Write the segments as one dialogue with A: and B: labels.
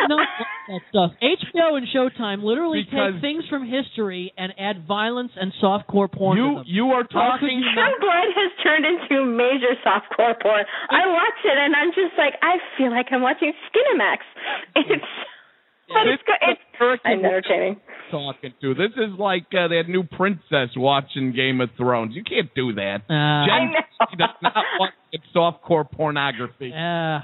A: not like that stuff. HBO and Showtime literally take things from history and add violence and softcore porn to them.
B: You are talking...
C: True Blood has turned into major softcore porn. I watch it, and I'm just like, I feel like I'm watching Skinamax. It's entertaining.
B: Talking to. This is like that new princess watching Game of Thrones. You can't do that. Jen does not want softcore pornography.
A: Yeah.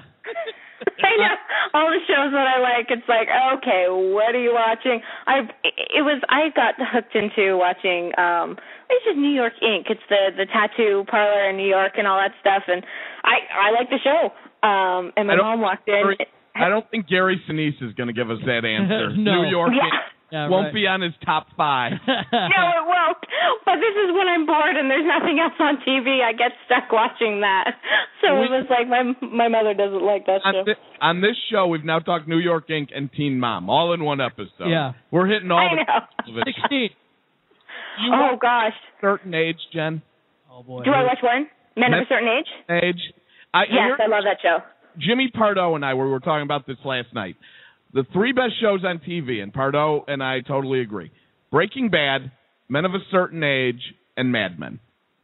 C: I know. All the shows that I like, it's like, okay, what are you watching? I got hooked into watching it's just New York Ink. It's the tattoo parlor in New York and all that stuff, and I like the show. And my mom walked in.
B: I don't think Gary Sinise is going to give us that answer.
A: No.
B: New York won't
A: right.
B: be on his top 5.
C: No, it won't. But this is when I'm bored and there's nothing else on TV. I get stuck watching that. So it was like my mother doesn't like that show.
B: On this show, we've now talked New York Inc. and Teen Mom, all in one episode.
A: Yeah.
B: We're hitting all
C: the
A: 16.
C: Oh, gosh.
B: Certain age, Jen?
A: Oh, boy.
C: Do I watch one? Men of a Certain Age?
B: Yes,
C: I love that show.
B: Jimmy Pardo and I were talking about this last night. The 3 best shows on TV, and Pardo and I totally agree. Breaking Bad, Men of a Certain Age, and Mad Men.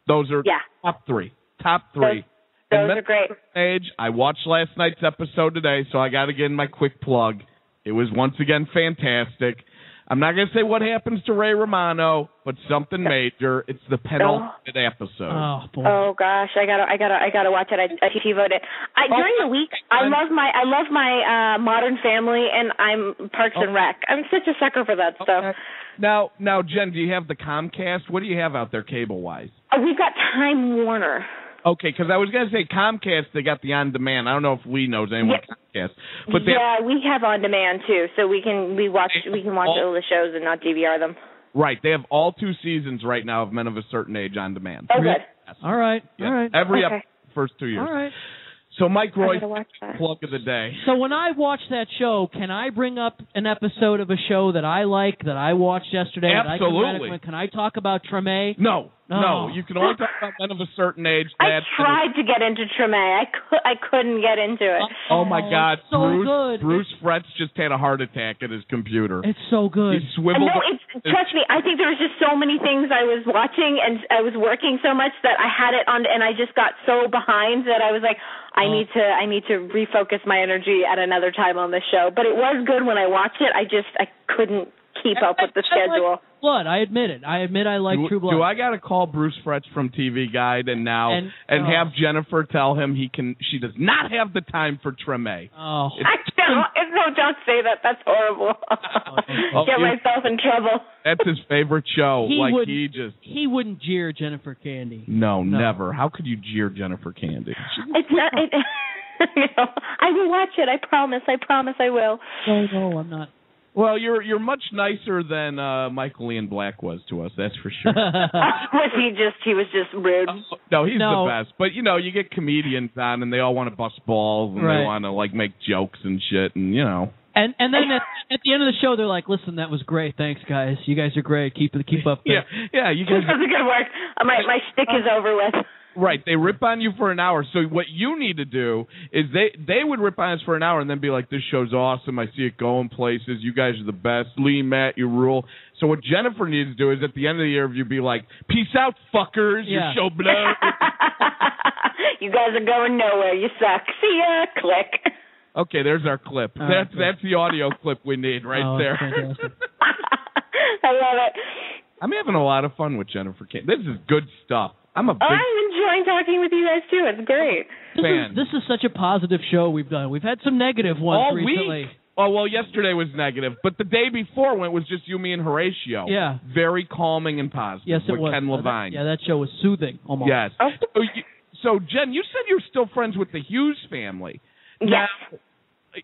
B: Those are top 3. Top 3.
C: Those are great.
B: Age, I watched last night's episode today, so I got to get in my quick plug. It was once again fantastic. I'm not going to say what happens to Ray Romano, but something major. It's the penultimate episode.
A: Oh boy.
C: Oh gosh, I gotta watch it. I TiVo'd it. During the week, I love my Modern Family, and I'm Parks and Rec. I'm such a sucker for that stuff.
B: Now, Jen, do you have the Comcast? What do you have out there cable-wise?
C: We've got Time Warner.
B: Okay, because I was going to say Comcast, they got the on-demand. I don't know if Lee knows anyone Comcast. But
C: we have on-demand, too, so we can watch all the shows and not DVR them.
B: Right. They have all 2 seasons right now of Men of a Certain Age on demand.
C: Oh, good.
B: Yes.
A: All right.
B: Every first 2 years.
A: All right.
B: So Mike Roy's plug of the day.
A: So when I watch that show, can I bring up an episode of a show that I like, that I watched yesterday?
B: Absolutely.
A: Can I talk about Treme?
B: No. You can only talk about Men of a Certain Age.
C: I tried to get into Treme. I couldn't get into it.
B: Oh my God.
A: So good.
B: Bruce Fretz just had a heart attack at his computer.
A: It's so good.
B: He swiveled.
C: Trust me, I think there was just so many things I was watching, and I was working so much that I had it on, and I just got so behind that I was like, I need to refocus my energy at another time on this show. But it was good when I watched it. I couldn't keep up with the schedule.
A: Blood, I admit it. I admit I like True Blood.
B: Do I got to call Bruce Fretz from TV Guide and have Jennifer tell him she does not have the time for Treme?
C: Oh, don't say that. That's horrible. Get myself in trouble.
B: That's his favorite show.
A: He wouldn't jeer Jennifer Candy.
B: No, never. How could you jeer Jennifer Candy?
C: It's not. I will watch it. I promise. I will.
A: No, I'm not.
B: Well, you're much nicer than Michael Ian Black was to us. That's for sure.
C: He was just rude.
B: No, he's the best. But you get comedians on, and they all want to bust balls, and they want to make jokes and shit, and
A: And then at the end of the show, they're like, "Listen, that was great. Thanks, guys. You guys are great. Keep up there."
B: Yeah. You guys.
C: This is good work. My stick is over with.
B: Right, they rip on you for an hour. So what you need to do is they would rip on us for an hour and then be like, "This show's awesome. I see it going places. You guys are the best. Lee, Matt, you rule." So what Jennifer needs to do is at the end of the interview be like, "Peace out, fuckers. Your show blows."
C: You guys are going nowhere. You suck. See ya. Click.
B: Okay, there's our clip. That's the audio clip we need there.
A: Fantastic.
C: I love it.
B: I'm having a lot of fun with Jennifer Kane. This is good stuff. I'm
C: enjoying talking with you guys, too. It's great.
A: This is such a positive show we've done. We've had some negative ones
B: all
A: recently.
B: Week. Oh, well, yesterday was negative, but the day before when it was just you, me, and Horatio.
A: Yeah.
B: Very calming and positive.
A: Yes, it
B: with
A: was.
B: Ken Levine.
A: That show was soothing, almost.
B: Yes. Oh. So, Jen, you said you're still friends with the Hughes family.
C: Yes.
B: Now,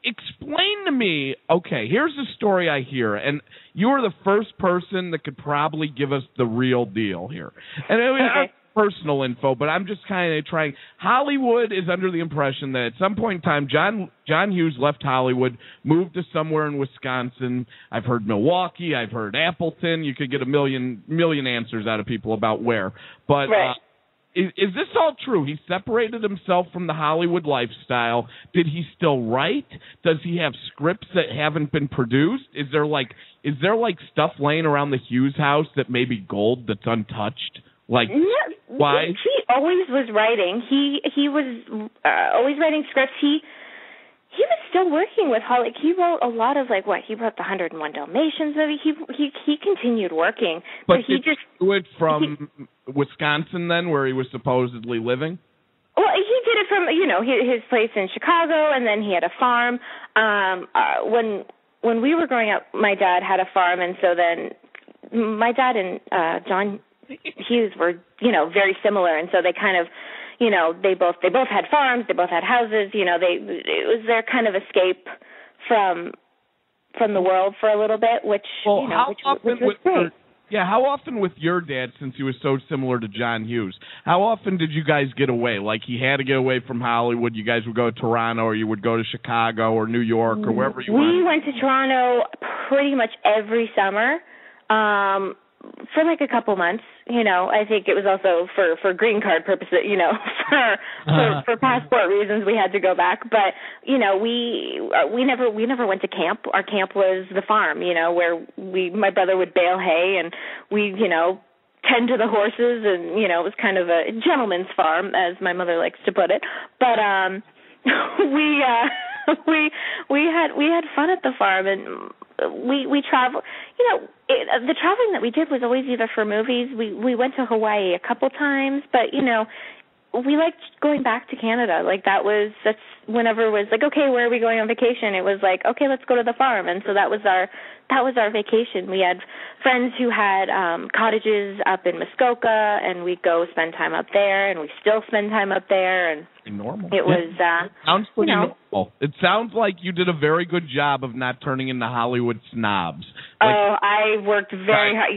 B: explain to me, okay, here's the story I hear, and you are the first person that could probably give us the real deal here. And I personal info, but I'm just kind of trying. Hollywood is under the impression that at some point in time, John Hughes left Hollywood, moved to somewhere in Wisconsin. I've heard Milwaukee. I've heard Appleton. You could get a million answers out of people about where. But is this all true? He separated himself from the Hollywood lifestyle. Did he still write? Does he have scripts that haven't been produced? Is there like stuff laying around the Hughes house that may be gold that's untouched? Like, why?
C: He always was writing. He was always writing scripts. He was still working with Holly. He wrote a lot of he wrote the 101 Dalmatians movie. He continued working, but he just
B: do it from Wisconsin then, where he was supposedly living.
C: Well, he did it from his place in Chicago, and then he had a farm. When we were growing up, my dad had a farm, and so then my dad and John Hughes were very similar, and so they kind of. They both had farms, they both had houses, it was their kind of escape from the world for a little bit, which was great.
B: How often with your dad, since he was so similar to John Hughes, how often did you guys get away? Like, he had to get away from Hollywood, you guys would go to Toronto, or you would go to Chicago or New York or wherever you went?
C: We went to Toronto pretty much every summer. For a couple months, I think it was also for green card purposes, for passport reasons we had to go back. But we never went to camp. Our camp was the farm, where my brother would bale hay and we tend to the horses, and it was kind of a gentleman's farm, as my mother likes to put it. But we had fun at the farm, and we traveled. The traveling that we did was always either for movies. We went to Hawaii a couple times, but we liked going back to Canada. That's whenever it was okay, where are we going on vacation? It was okay, let's go to the farm, and so that was our vacation. We had friends who had cottages up in Muskoka, and we'd go spend time up there, and we still spend time up there, and
B: normal.
C: It was
B: sounds pretty normal. It sounds like you did a very good job of not turning into Hollywood snobs.
C: I worked very hard.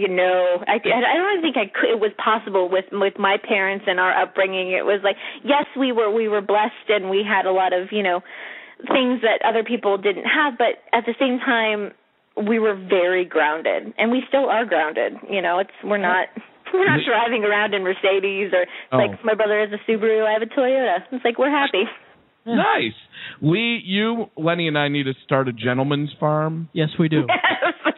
C: I don't think it was possible with my parents and our upbringing. It was yes, we were blessed, and we had a lot of things that other people didn't have, but at the same time, we were very grounded, and we still are grounded. We're not driving around in Mercedes, or my brother has a Subaru, I have a Toyota. It's we're happy.
B: Nice. Lenny and I need to start a gentleman's farm.
A: Yes, we do.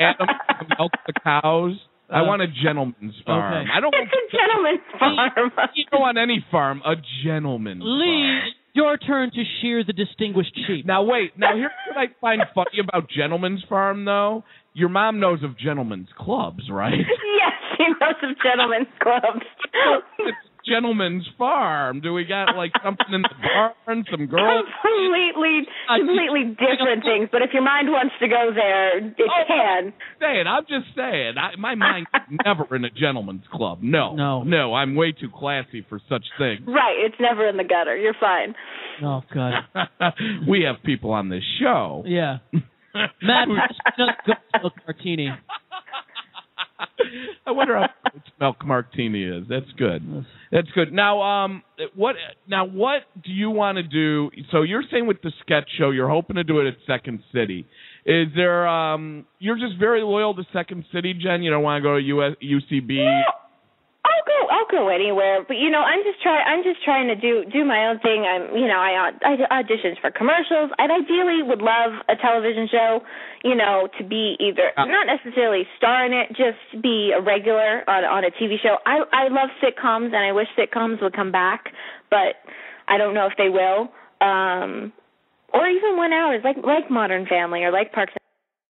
B: Adam to milk the cows. I want a gentleman's farm.
C: Okay.
B: I don't
C: want a gentleman's farm.
B: You don't want any farm, a gentleman's farm.
A: Your turn to shear the distinguished sheep.
B: Now, wait. Now, here's what I find funny about Gentleman's Farm, though. Your mom knows of Gentlemen's Clubs, right?
C: Yes, she knows of Gentlemen's Clubs.
B: It's Gentleman's Farm. Do we got, something in the barn, some girls?
C: Completely different things. But if your mind wants to go there, it can.
B: I'm just saying. My mind's never in a Gentleman's Club. No, I'm way too classy for such things.
C: Right, it's never in the gutter. You're fine.
A: Oh, God.
B: We have people on this show.
A: Yeah. Matt, milk martini.
B: I wonder how much milk martini is. That's good. Now, what do you want to do? So you're saying with the sketch show, you're hoping to do it at Second City. Is there? You're just very loyal to Second City, Jen. You don't want to go to UCB.
C: Yeah. I'll go anywhere, but I'm just trying to do my own thing. I auditioned for commercials. I ideally would love a television show, to be either not necessarily star in it, just be a regular on a TV show. I love sitcoms, and I wish sitcoms would come back, but I don't know if they will. Or even 1 hour, like Modern Family or like Parks